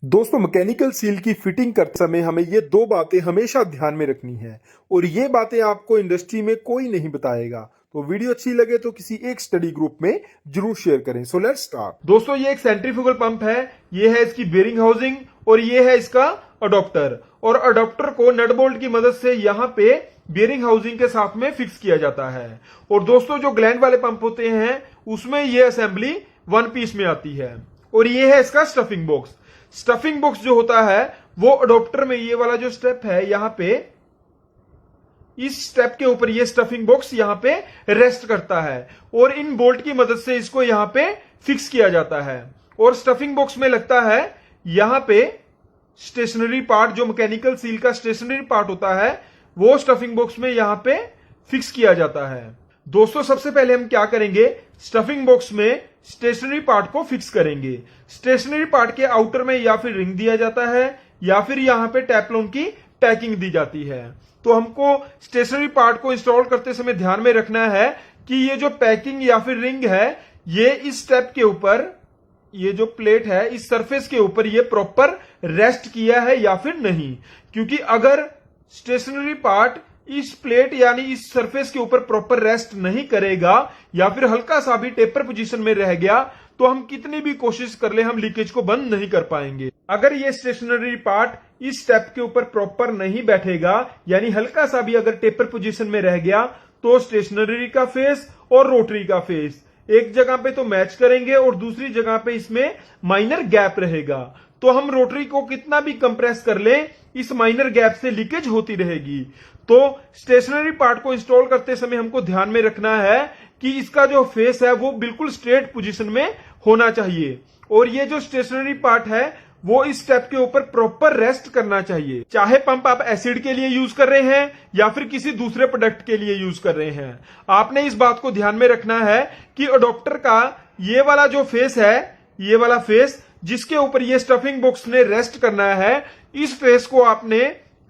दोस्तों, mechanical seal की fitting करते समय हमें ये दो बातें हमेशा ध्यान में रखनी है और ये बातें आपको इंडस्ट्री में कोई नहीं बताएगा। तो वीडियो अच्छी लगे तो किसी एक स्टडी ग्रुप में जरूर शेयर करें। So let's start. दोस्तों, ये एक सेंट्रीफ्यूगल पंप है। ये है इसकी बेरिंग हाउसिंग और ये है इसका अडॉप्टर। और अडॉप्टर को नट बोल्ट की मदद से यहाँ पे बेरिंग हाउसिंग के साथ में फिक्स किया जाता है। और दोस्तों, जो ग्लैंड वाले पंप होते हैं उसमें ये असेंबली वन पीस में आती है। और ये है इसका स्टफिंग बॉक्स। स्टफिंग बॉक्स जो होता है वो अडॉप्टर में ये वाला जो स्टेप है यहाँ पे, इस स्टेप के ऊपर ये स्टफिंग बॉक्स यहाँ पे रेस्ट करता है और इन बोल्ट की मदद से इसको यहाँ पे फिक्स किया जाता है। और स्टफिंग बॉक्स में लगता है यहाँ पे स्टेशनरी पार्ट, जो मैकेनिकल सील का स्टेशनरी पार्ट होता है वो स्टफिंग बॉक्स में यहाँ पे फिक्स किया जाता है। दोस्तों, सबसे पहले हम क्या करेंगे, स्टफिंग बॉक्स में स्टेशनरी पार्ट को फिक्स करेंगे। स्टेशनरी पार्ट के आउटर में या फिर रिंग दिया जाता है या फिर यहाँ पे टेफ्लॉन की टैकिंग दी जाती है। तो हमको स्टेशनरी पार्ट को इंस्टॉल करते समय ध्यान में रखना है कि ये जो पैकिंग या फिर रिंग है ये इस स्टेप के ऊपर, ये जो प्लेट है इस सरफेस के ऊपर ये प्रॉपर रेस्ट किया है या फिर नहीं। क्योंकि अगर स्टेशनरी पार्ट इस प्लेट यानी इस सरफेस के ऊपर प्रॉपर रेस्ट नहीं करेगा या फिर हल्का सा भी टेपर पोजीशन में रह गया तो हम कितनी भी कोशिश कर ले हम लीकेज को बंद नहीं कर पाएंगे। अगर ये स्टेशनरी पार्ट इस स्टेप के ऊपर प्रॉपर नहीं बैठेगा यानी हल्का सा भी अगर टेपर पोजीशन में रह गया तो स्टेशनरी का फेस और रोटरी का फेस एक जगह पे तो मैच करेंगे और दूसरी जगह पे इसमें माइनर गैप रहेगा। तो हम रोटरी को कितना भी कंप्रेस कर ले इस माइनर गैप से लीकेज होती रहेगी। तो स्टेशनरी पार्ट को इंस्टॉल करते समय हमको ध्यान में रखना है कि इसका जो फेस है वो बिल्कुल स्ट्रेट पोजीशन में होना चाहिए और ये जो स्टेशनरी पार्ट है वो इस स्टेप के ऊपर प्रॉपर रेस्ट करना चाहिए। चाहे पंप आप एसिड के लिए यूज कर रहे हैं या फिर किसी दूसरे प्रोडक्ट के लिए यूज कर रहे हैं, आपने इस बात को ध्यान में रखना है कि अडॉप्टर का ये वाला जो फेस है, ये वाला फेस जिसके ऊपर ये स्टफिंग बॉक्स ने रेस्ट करना है, इस फेस को आपने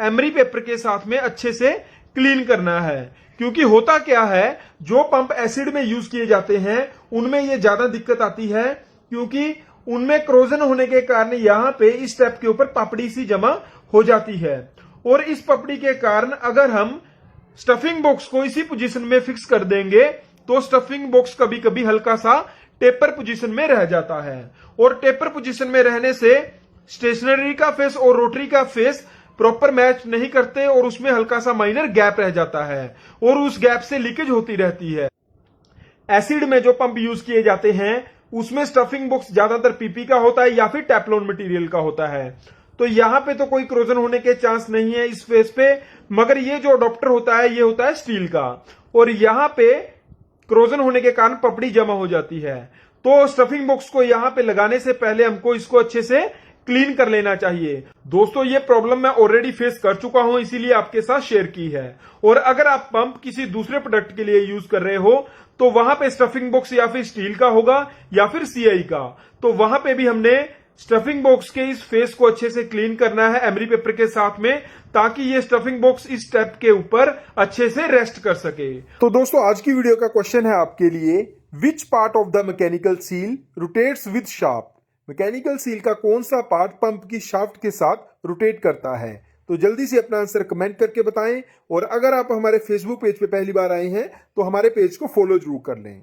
एमरी पेपर के साथ में अच्छे से क्लीन करना है। क्योंकि होता क्या है, जो पंप एसिड में यूज किए जाते हैं उनमें ये ज्यादा दिक्कत आती है क्योंकि उनमें क्रोजन होने के कारण यहाँ पे इस स्टेप के ऊपर पपड़ी सी जमा हो जाती है। और इस पपड़ी के कारण अगर हम स्टफिंग बॉक्स को इसी पोजीशन में फिक्स कर देंगे तो स्टफिंग बॉक्स कभी कभी हल्का सा टेपर पोजीशन में रह जाता है और टेपर पोजीशन में रहने से स्टेशनरी का फेस और रोटरी का फेस प्रॉपर मैच नहीं करते और उसमें हल्का सा माइनर गैप रह जाता है और उस गैप से लीकेज होती रहती है। एसिड में जो पंप यूज किए जाते हैं उसमें स्टफिंग बॉक्स ज्यादातर पीपी का होता है या फिर टेफ्लॉन मटेरियल का होता है। तो यहां पे तो कोई क्रोजन होने के चांस नहीं है इस फेस पे, मगर ये जो अडॉप्टर होता है ये होता है स्टील का और यहां पे क्रोजन होने के कारण पपड़ी जमा हो जाती है। तो स्टफिंग बॉक्स को यहां पे लगाने से पहले हमको इसको अच्छे से क्लीन कर लेना चाहिए। दोस्तों, ये प्रॉब्लम मैं ऑलरेडी फेस कर चुका हूं इसीलिए आपके साथ शेयर की है। और अगर आप पंप किसी दूसरे प्रोडक्ट के लिए यूज कर रहे हो तो वहां पे स्टफिंग बॉक्स या फिर स्टील का होगा या फिर सीआई का, तो वहां पे भी हमने स्टफिंग बॉक्स के इस फेस को अच्छे से क्लीन करना है एमरी पेपर के साथ में, ताकि ये स्टफिंग बॉक्स इस स्टेप के ऊपर अच्छे से रेस्ट कर सके। तो दोस्तों, आज की वीडियो का क्वेश्चन है आपके लिए, which part of the mechanical seal rotates with shaft? Mechanical seal का कौन सा पार्ट पंप की शाफ्ट के साथ रोटेट करता है? तो जल्दी से अपना आंसर कमेंट करके बताएं और अगर आप हमारे फेसबुक पेज पे पहली बार आए हैं तो हमारे पेज को फॉलो जरूर कर लें।